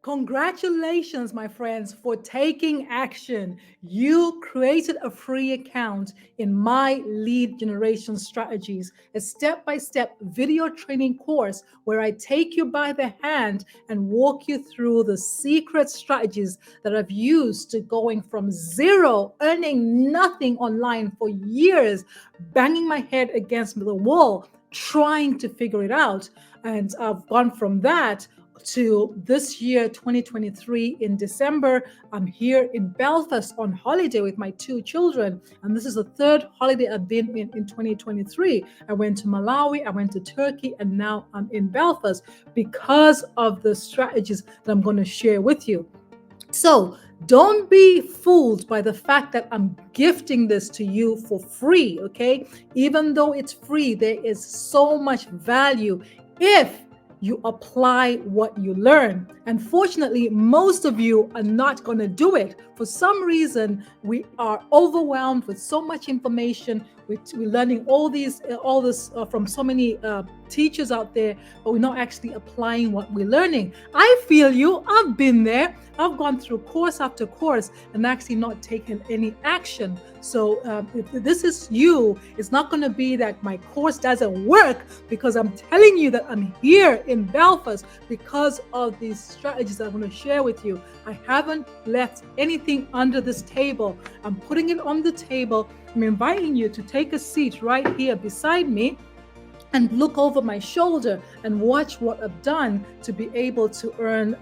Congratulations, my friends, for taking action. You created a free account in My Lead Generation Strategies, a step by step video training course where I take you by the hand and walk you through the secret strategies that I've used to going from zero, earning nothing online for years, banging my head against the wall, trying to figure it out. And I've gone from that to this year, 2023, in December. I'm here in Belfast on holiday with my two children. And this is the third holiday I've been in 2023. I went to Malawi, I went to Turkey, and now I'm in Belfast because of the strategies that I'm going to share with you. So don't be fooled by the fact that I'm gifting this to you for free, okay? Even though it's free, there is so much value if you apply what you learn. Unfortunately, most of you are not going to do it. For some reason, we are overwhelmed with so much information. We're learning all this from so many teachers out there, but we're not actually applying what we're learning. I feel you. I've been there. I've gone through course after course and actually not taken any action. So if this is you, it's not going to be that my course doesn't work, because I'm telling you that I'm here in Belfast because of these strategies I'm going to share with you. I haven't left anything under this table. I'm putting it on the table. I'm inviting you to take a seat right here beside me and look over my shoulder and watch what I've done to be able to earn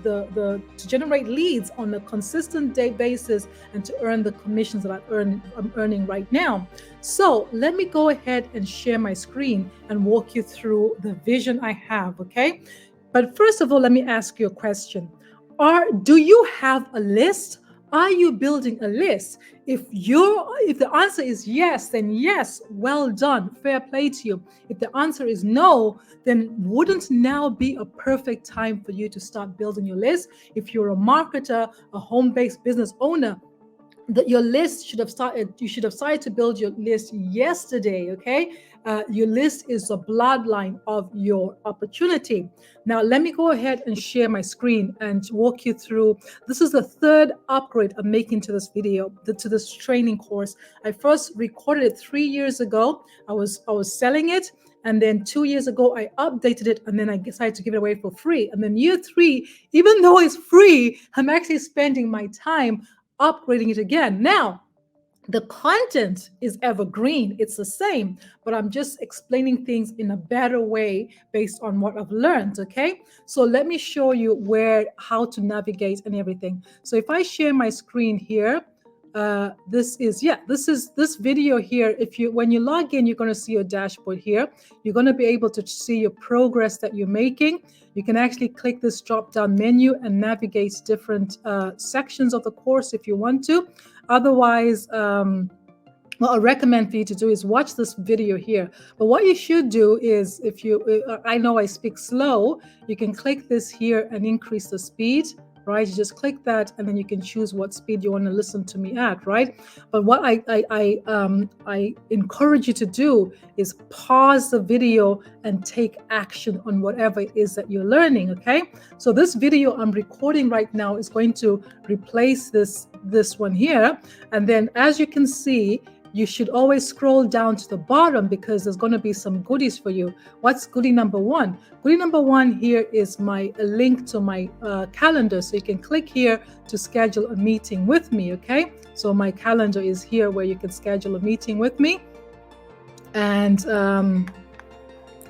to generate leads on a consistent day basis and to earn the commissions that I'm earning right now. So let me go ahead and share my screen and walk you through the vision I have, okay? But first of all, let me ask you a question. Do you have a list? Are you building a list? If the answer is yes, then yes, well done, fair play to you. If the answer is no, then wouldn't now be a perfect time for you to start building your list? If you're a marketer, a home-based business owner, that your list should have started. You should have started to build your list yesterday, okay? Your list is a bloodline of your opportunity. Now, let me go ahead and share my screen and walk you through. This is the third upgrade I'm making to this video, to this training course. I first recorded it 3 years ago. I was selling it. And then 2 years ago, I updated it, and then I decided to give it away for free. And then year 3, even though it's free, I'm actually spending my time upgrading it again. Now, the content is evergreen. It's the same, but I'm just explaining things in a better way based on what I've learned, okay? So let me show you how to navigate and everything. So if I share my screen here, this video here. When you log in, you're going to see your dashboard here. You're going to be able to see your progress that you're making. You can actually click this drop down menu and navigate different sections of the course if you want to. Otherwise, what I recommend for you to do is watch this video here. But what you should do is, I know I speak slow, you can click this here and increase the speed. Right, you just click that, and then you can choose what speed you want to listen to me at. Right, but what I encourage you to do is pause the video and take action on whatever it is that you're learning. Okay, so this video I'm recording right now is going to replace this one here, and then as you can see, you should always scroll down to the bottom because there's going to be some goodies for you. What's goodie number 1? Goodie number 1 here is a link to my calendar. So you can click here to schedule a meeting with me, okay? So my calendar is here where you can schedule a meeting with me. And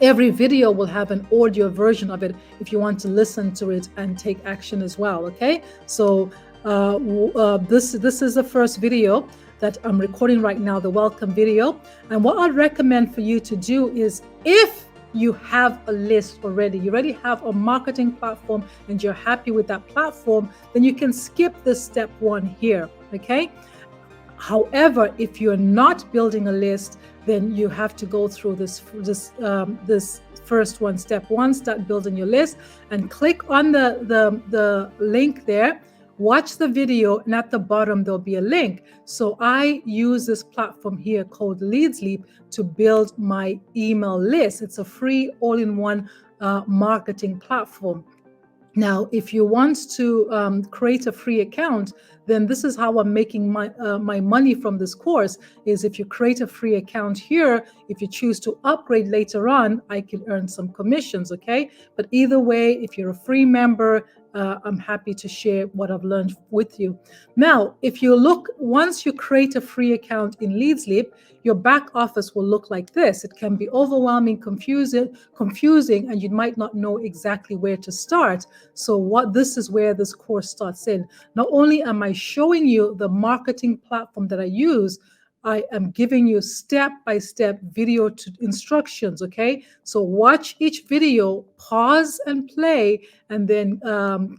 every video will have an audio version of it if you want to listen to it and take action as well, okay? So this is the first video that I'm recording right now, the welcome video. And what I'd recommend for you to do is, if you have a list already, you already have a marketing platform and you're happy with that platform, then you can skip this step 1 here, okay? However, if you're not building a list, then you have to go through this first one, step 1, start building your list, and click on the link there. Watch the video, and at the bottom there'll be a link. So I use this platform here called Leadsleap to build my email list. It's a free all-in-one marketing platform. Now, if you want to create a free account, then this is how I'm making my money from this course. Is if you create a free account here, if you choose to upgrade later on, I can earn some commissions. Okay, but either way, if you're a free member, I'm happy to share what I've learned with you. Now, if you look, once you create a free account in LeadsLeap, your back office will look like this. It can be overwhelming, confusing, and you might not know exactly where to start. So this is where this course starts in. Not only am I showing you the marketing platform that I use, I am giving you step-by-step video instructions, okay? So watch each video, pause and play, and then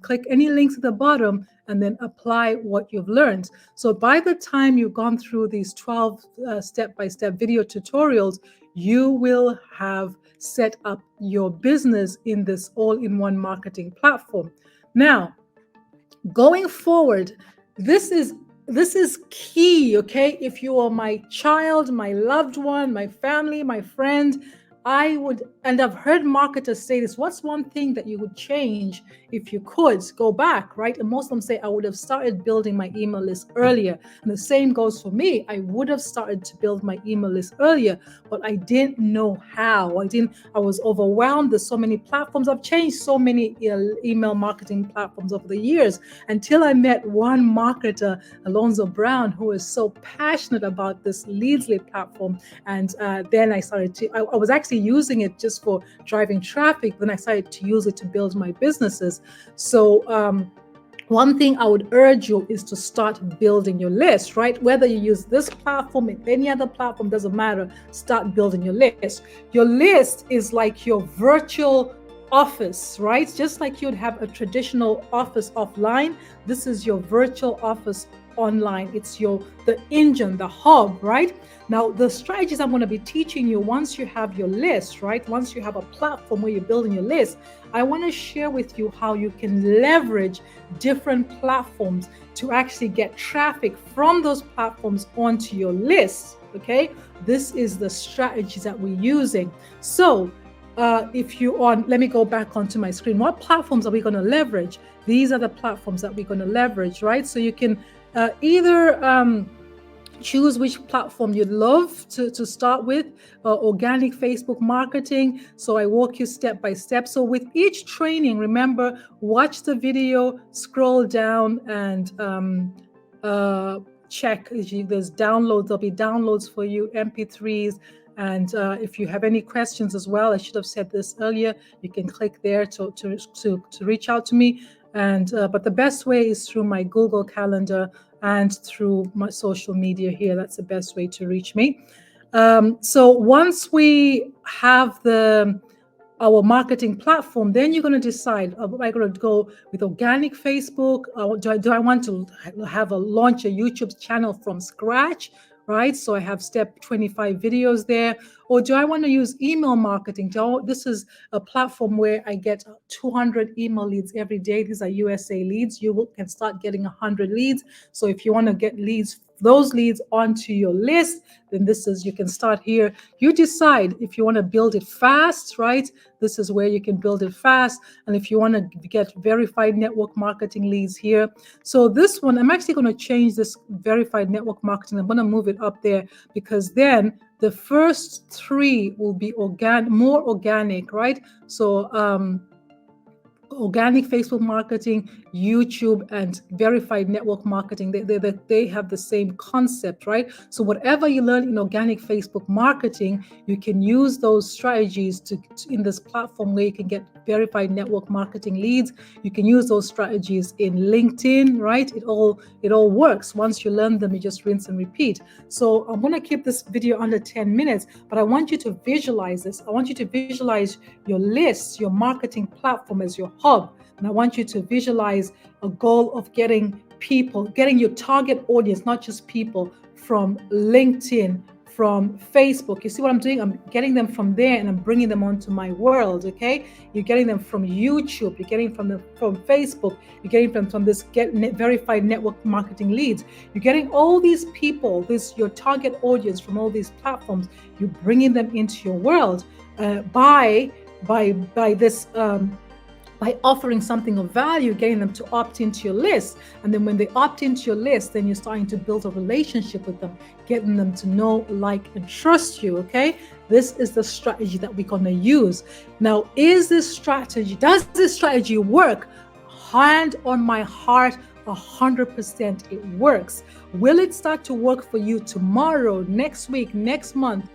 click any links at the bottom and then apply what you've learned. So by the time you've gone through these 12 step-by-step video tutorials, you will have set up your business in this all-in-one marketing platform. Now, going forward, this is key, okay? If you are my child, my loved one, my family, my friend, I would, and I've heard marketers say this, what's one thing that you would change if you could go back, right? And most of them say, I would have started building my email list earlier. And the same goes for me. I would have started to build my email list earlier, but I didn't know how. I was overwhelmed. There's so many platforms. I've changed so many email marketing platforms over the years until I met one marketer, Alonzo Brown, who is so passionate about this LeadsLeap platform. And then I started to, I was actually using it just for driving traffic. Then I started to use it to build my businesses. So one thing I would urge you is to start building your list, right? Whether you use this platform or any other platform, doesn't matter. Start building your list. Your list is like your virtual office, right? Just like you'd have a traditional office offline, this is your virtual office online. It's the engine, the hub, right? Now, the strategies I'm going to be teaching you once you have your list, right? Once you have a platform where you're building your list, I want to share with you how you can leverage different platforms to actually get traffic from those platforms onto your list, okay? This is the strategies that we're using. So, if you let me go back onto my screen. What platforms are we going to leverage? These are the platforms that we're going to leverage, right? So you can either choose which platform you'd love to start with, organic Facebook marketing. So I walk you step by step. So with each training, remember, watch the video, scroll down, and check. There's downloads. There'll be downloads for you, MP3s. And if you have any questions as well, I should have said this earlier, you can click there to reach out to me. And but the best way is through my Google Calendar and through my social media here. That's the best way to reach me. So once we have our marketing platform, then you're going to decide, am I going to go with organic Facebook? Do I want to launch a YouTube channel from scratch? Right? So I have step 25 videos there. Or do I want to use email marketing? This is a platform where I get 200 email leads every day. These are USA leads. You can start getting 100 leads. So if you want to get those leads onto your list, then you can start here. You decide if you want to build it fast, right? This is where you can build it fast. And if you want to get verified network marketing leads here. So this one, I'm actually going to change this verified network marketing. I'm going to move it up there because then the first 3 will be more organic, right? So organic Facebook marketing, YouTube, and verified network marketing, they have the same concept, right? So whatever you learn in organic Facebook marketing, you can use those strategies in this platform where you can get verified network marketing leads. You can use those strategies in LinkedIn, right? It all works. Once you learn them, you just rinse and repeat. So I'm going to keep this video under 10 minutes, but I want you to visualize this. I want you to visualize your list, your marketing platform as your hub. And I want you to visualize a goal of getting your target audience, not just people, from LinkedIn, from Facebook. You see what I'm doing? I'm getting them from there and I'm bringing them onto my world, okay? You're getting them from YouTube. You're getting from Facebook. You're getting from this verified network marketing leads. You're getting all these people, your target audience from all these platforms. You're bringing them into your world by this by offering something of value, getting them to opt into your list. And then when they opt into your list, then you're starting to build a relationship with them, getting them to know, like, and trust you, okay? This is the strategy that we're gonna use. Now, does this strategy work? Hand on my heart, 100% it works. Will it start to work for you tomorrow, next week, next month?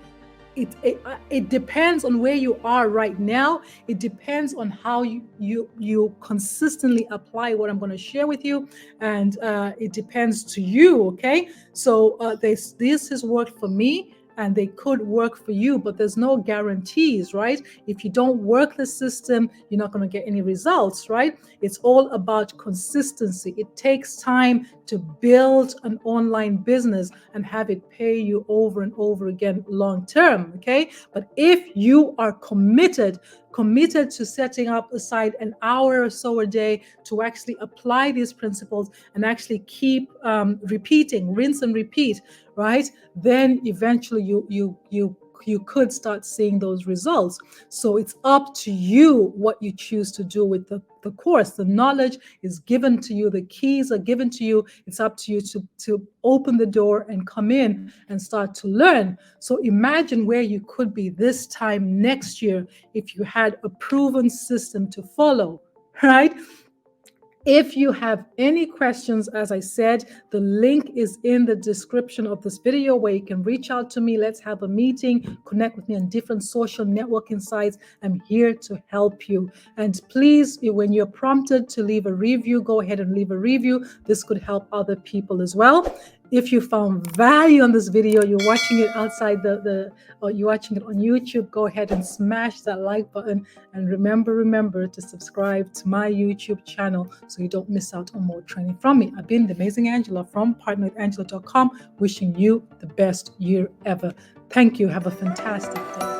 It depends on where you are right now. It depends on how you consistently apply what I'm going to share with you, and it depends to you. Okay, so this has worked for me, and they could work for you, but there's no guarantees, right? If you don't work the system, you're not going to get any results, right? It's all about consistency. It takes time to build an online business and have it pay you over and over again long term, okay? But if you are committed to setting up aside an hour or so a day to actually apply these principles and actually keep repeating, rinse and repeat, right? Then eventually you could start seeing those results. So it's up to you what you choose to do with the course. The knowledge is given to you. The keys are given to you. It's up to you to open the door and come in and start to learn. So imagine where you could be this time next year if you had a proven system to follow, right? If you have any questions, as I said, the link is in the description of this video where you can reach out to me. Let's have a meeting, connect with me on different social networking sites. I'm here to help you. And please, when you're prompted to leave a review, go ahead and leave a review. This could help other people as well. If you found value on this video, you're watching it outside or you're watching it on YouTube, go ahead and smash that like button. And remember to subscribe to my YouTube channel so you don't miss out on more training from me. I've been the Amazing Angela from partnerwithangela.com, wishing you the best year ever. Thank you. Have a fantastic day.